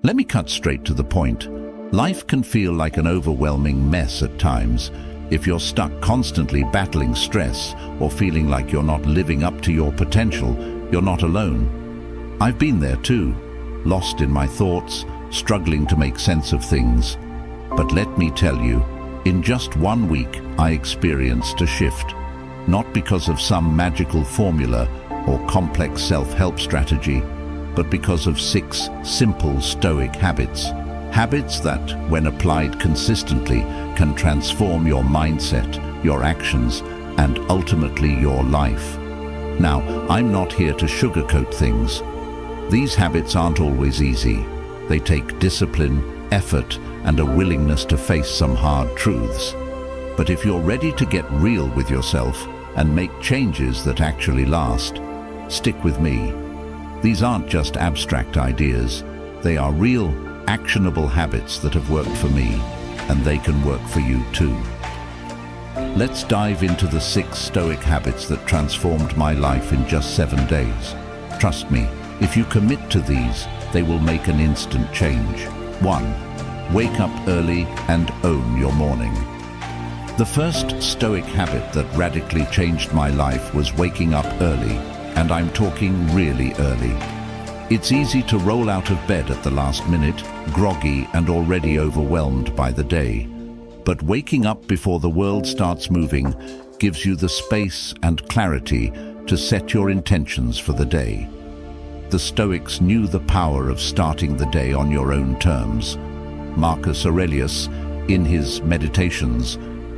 Let me cut straight to the point. Life can feel like an overwhelming mess at times. If you're stuck constantly battling stress or feeling like you're not living up to your potential, you're not alone. I've been there too, lost in my thoughts, struggling to make sense of things. But let me tell you, in just 1 week, I experienced a shift. Not because of some magical formula or complex self-help strategy, but because of 6 simple Stoic habits. Habits that, when applied consistently, can transform your mindset, your actions, and ultimately your life. Now, I'm not here to sugarcoat things. These habits aren't always easy. They take discipline, effort, and a willingness to face some hard truths. But if you're ready to get real with yourself and make changes that actually last, stick with me. These aren't just abstract ideas. They are real, actionable habits that have worked for me, and they can work for you too. Let's dive into the 6 Stoic habits that transformed my life in just 7 days. Trust me, if you commit to these, they will make an instant change. 1. Wake up early and own your morning. The first Stoic habit that radically changed my life was waking up early, and I'm talking really early. It's easy to roll out of bed at the last minute, groggy and already overwhelmed by the day. But waking up before the world starts moving gives you the space and clarity to set your intentions for the day. The Stoics knew the power of starting the day on your own terms. Marcus Aurelius, in his Meditations,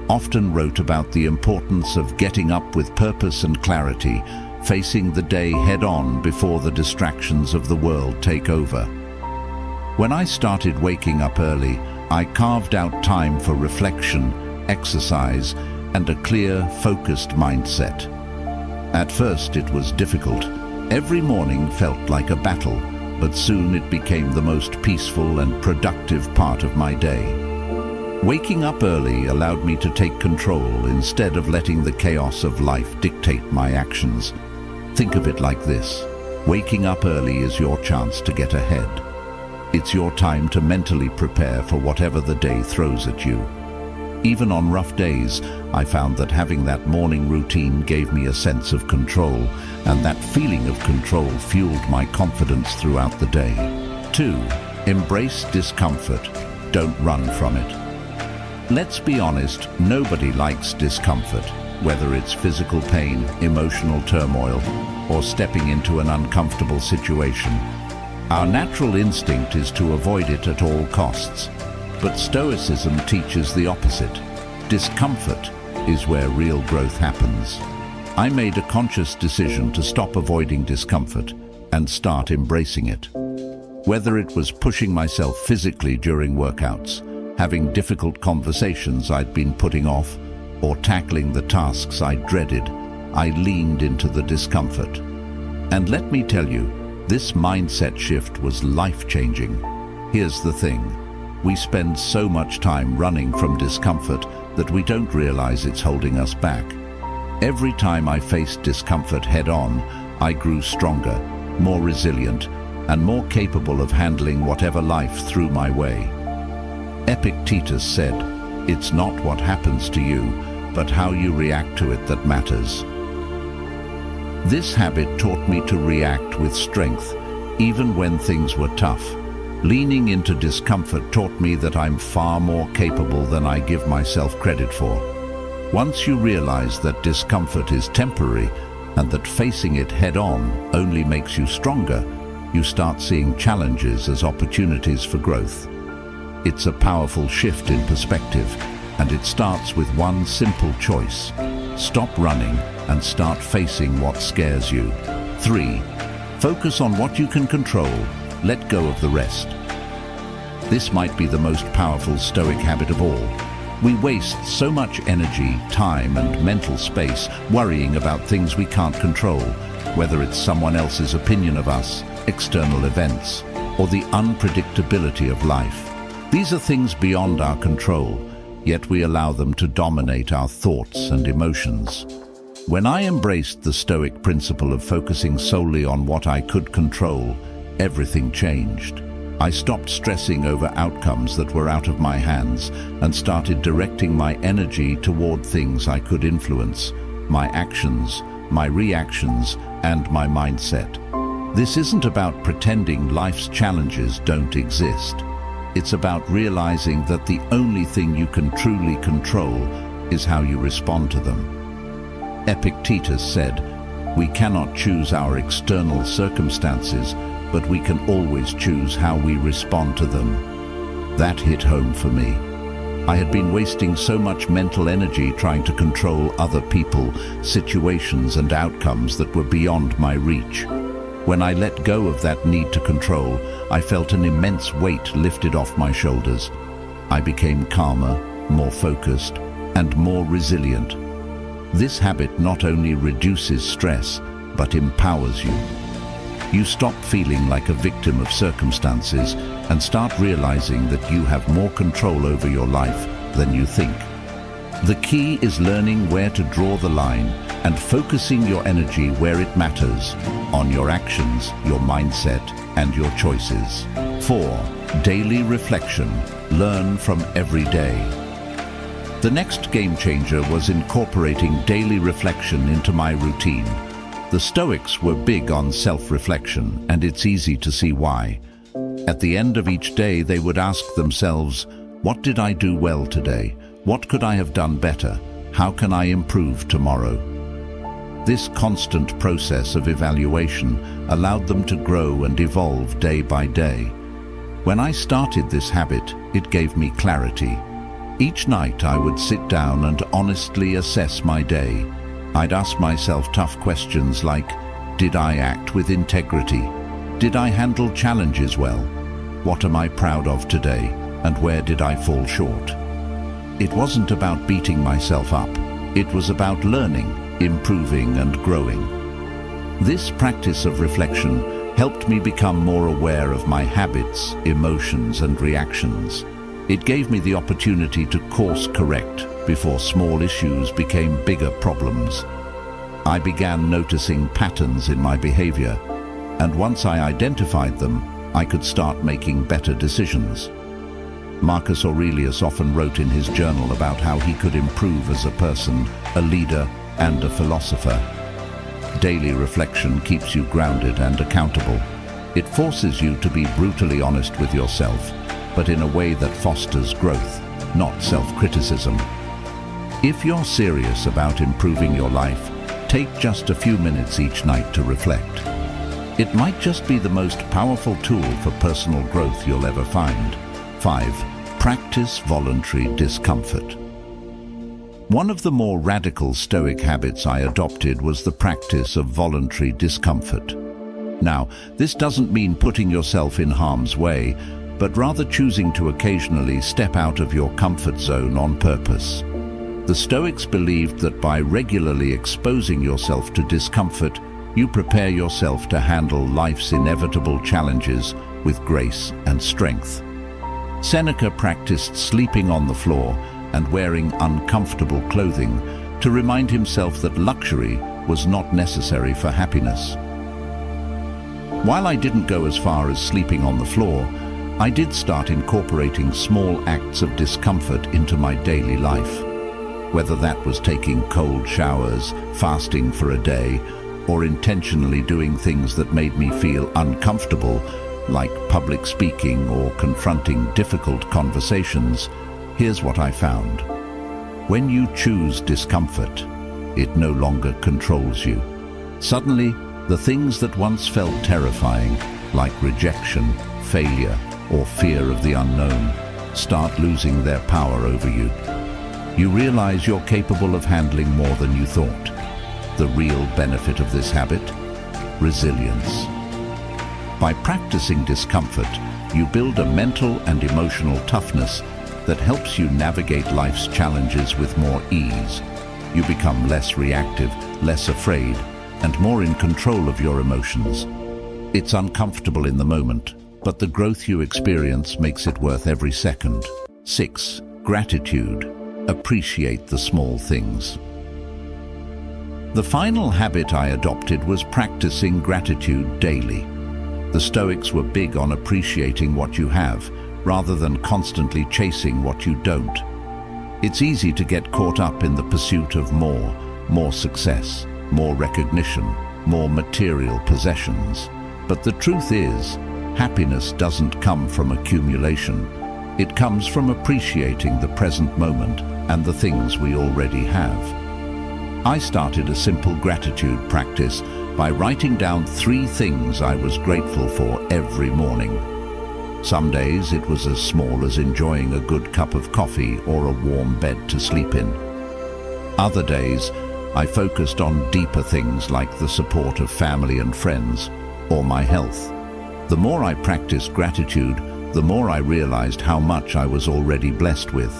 often wrote about the importance of getting up with purpose and clarity, facing the day head-on before the distractions of the world take over. When I started waking up early, I carved out time for reflection, exercise, and a clear, focused mindset. At first, it was difficult. Every morning felt like a battle, but soon it became the most peaceful and productive part of my day. Waking up early allowed me to take control instead of letting the chaos of life dictate my actions. Think of it like this. Waking up early is your chance to get ahead. It's your time to mentally prepare for whatever the day throws at you. Even on rough days, I found that having that morning routine gave me a sense of control, and that feeling of control fueled my confidence throughout the day. 2. Embrace discomfort. Don't run from it. Let's be honest, nobody likes discomfort, whether it's physical pain, emotional turmoil, or stepping into an uncomfortable situation. Our natural instinct is to avoid it at all costs. But Stoicism teaches the opposite. Discomfort is where real growth happens. I made a conscious decision to stop avoiding discomfort and start embracing it. Whether it was pushing myself physically during workouts, having difficult conversations I'd been putting off, or tackling the tasks I dreaded, I leaned into the discomfort. And let me tell you, this mindset shift was life-changing. Here's the thing. We spend so much time running from discomfort that we don't realize it's holding us back. Every time I faced discomfort head-on, I grew stronger, more resilient, and more capable of handling whatever life threw my way. Epictetus said, "It's not what happens to you, but how you react to it that matters." This habit taught me to react with strength, even when things were tough. Leaning into discomfort taught me that I'm far more capable than I give myself credit for. Once you realize that discomfort is temporary and that facing it head-on only makes you stronger, you start seeing challenges as opportunities for growth. It's a powerful shift in perspective, and it starts with one simple choice. Stop running and start facing what scares you. 3. Focus on what you can control. Let go of the rest. This might be the most powerful Stoic habit of all. We waste so much energy, time, and mental space worrying about things we can't control, whether it's someone else's opinion of us, external events, or the unpredictability of life. These are things beyond our control, yet we allow them to dominate our thoughts and emotions. When I embraced the Stoic principle of focusing solely on what I could control, everything changed. I stopped stressing over outcomes that were out of my hands and started directing my energy toward things I could influence, my actions, my reactions, and my mindset. This isn't about pretending life's challenges don't exist. It's about realizing that the only thing you can truly control is how you respond to them. Epictetus said, "We cannot choose our external circumstances, but we can always choose how we respond to them." That hit home for me. I had been wasting so much mental energy trying to control other people, situations, and outcomes that were beyond my reach. When I let go of that need to control, I felt an immense weight lifted off my shoulders. I became calmer, more focused, and more resilient. This habit not only reduces stress, but empowers you. You stop feeling like a victim of circumstances and start realizing that you have more control over your life than you think. The key is learning where to draw the line and focusing your energy where it matters, on your actions, your mindset, and your choices. 4. Daily reflection. Learn from every day. The next game changer was incorporating daily reflection into my routine. The Stoics were big on self-reflection, and it's easy to see why. At the end of each day, they would ask themselves, "What did I do well today? What could I have done better? How can I improve tomorrow?" This constant process of evaluation allowed them to grow and evolve day by day. When I started this habit, it gave me clarity. Each night I would sit down and honestly assess my day. I'd ask myself tough questions like, did I act with integrity? Did I handle challenges well? What am I proud of today? And where did I fall short? It wasn't about beating myself up. It was about learning, improving, and growing. This practice of reflection helped me become more aware of my habits, emotions, and reactions. It gave me the opportunity to course correct before small issues became bigger problems. I began noticing patterns in my behavior, and once I identified them, I could start making better decisions. Marcus Aurelius often wrote in his journal about how he could improve as a person, a leader, and a philosopher. Daily reflection keeps you grounded and accountable. It forces you to be brutally honest with yourself, but in a way that fosters growth, not self-criticism. If you're serious about improving your life, take just a few minutes each night to reflect. It might just be the most powerful tool for personal growth you'll ever find. 5. Practice voluntary discomfort. One of the more radical Stoic habits I adopted was the practice of voluntary discomfort. Now, this doesn't mean putting yourself in harm's way, but rather choosing to occasionally step out of your comfort zone on purpose. The Stoics believed that by regularly exposing yourself to discomfort, you prepare yourself to handle life's inevitable challenges with grace and strength. Seneca practiced sleeping on the floor and wearing uncomfortable clothing to remind himself that luxury was not necessary for happiness. While I didn't go as far as sleeping on the floor, I did start incorporating small acts of discomfort into my daily life. Whether that was taking cold showers, fasting for a day, or intentionally doing things that made me feel uncomfortable, like public speaking or confronting difficult conversations, here's what I found. When you choose discomfort, it no longer controls you. Suddenly, the things that once felt terrifying, like rejection, failure, or fear of the unknown, start losing their power over you. You realize you're capable of handling more than you thought. The real benefit of this habit? Resilience. By practicing discomfort, you build a mental and emotional toughness that helps you navigate life's challenges with more ease. You become less reactive, less afraid, and more in control of your emotions. It's uncomfortable in the moment, but the growth you experience makes it worth every second. 6. Gratitude. Appreciate the small things. The final habit I adopted was practicing gratitude daily. The Stoics were big on appreciating what you have, rather than constantly chasing what you don't. It's easy to get caught up in the pursuit of more success, more recognition, more material possessions. But the truth is, happiness doesn't come from accumulation. It comes from appreciating the present moment and the things we already have. I started a simple gratitude practice by writing down 3 things I was grateful for every morning. Some days it was as small as enjoying a good cup of coffee or a warm bed to sleep in. Other days, I focused on deeper things like the support of family and friends, or my health. The more I practiced gratitude, the more I realized how much I was already blessed with.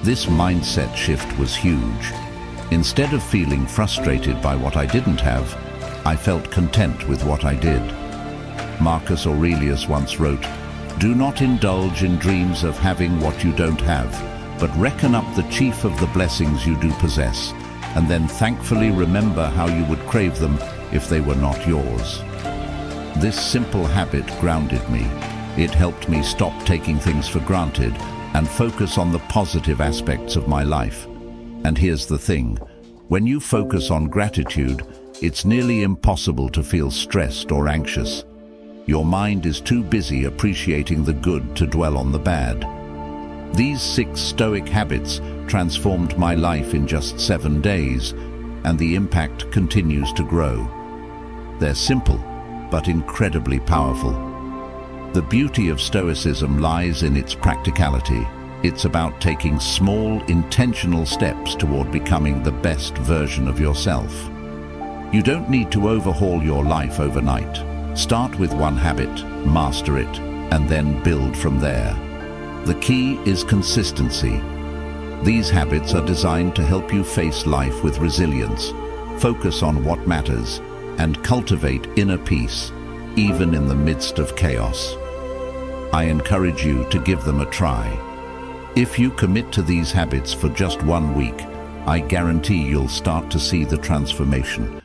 This mindset shift was huge. Instead of feeling frustrated by what I didn't have, I felt content with what I did. Marcus Aurelius once wrote, "Do not indulge in dreams of having what you don't have, but reckon up the chief of the blessings you do possess, and then thankfully remember how you would crave them if they were not yours." This simple habit grounded me. It helped me stop taking things for granted and focus on the positive aspects of my life. And here's the thing, when you focus on gratitude, it's nearly impossible to feel stressed or anxious. Your mind is too busy appreciating the good to dwell on the bad. These 6 Stoic habits transformed my life in just 7 days, and the impact continues to grow. They're simple, but incredibly powerful. The beauty of Stoicism lies in its practicality. It's about taking small, intentional steps toward becoming the best version of yourself. You don't need to overhaul your life overnight. Start with one habit, master it, and then build from there. The key is consistency. These habits are designed to help you face life with resilience, focus on what matters, and cultivate inner peace, even in the midst of chaos. I encourage you to give them a try. If you commit to these habits for just 1 week, I guarantee you'll start to see the transformation.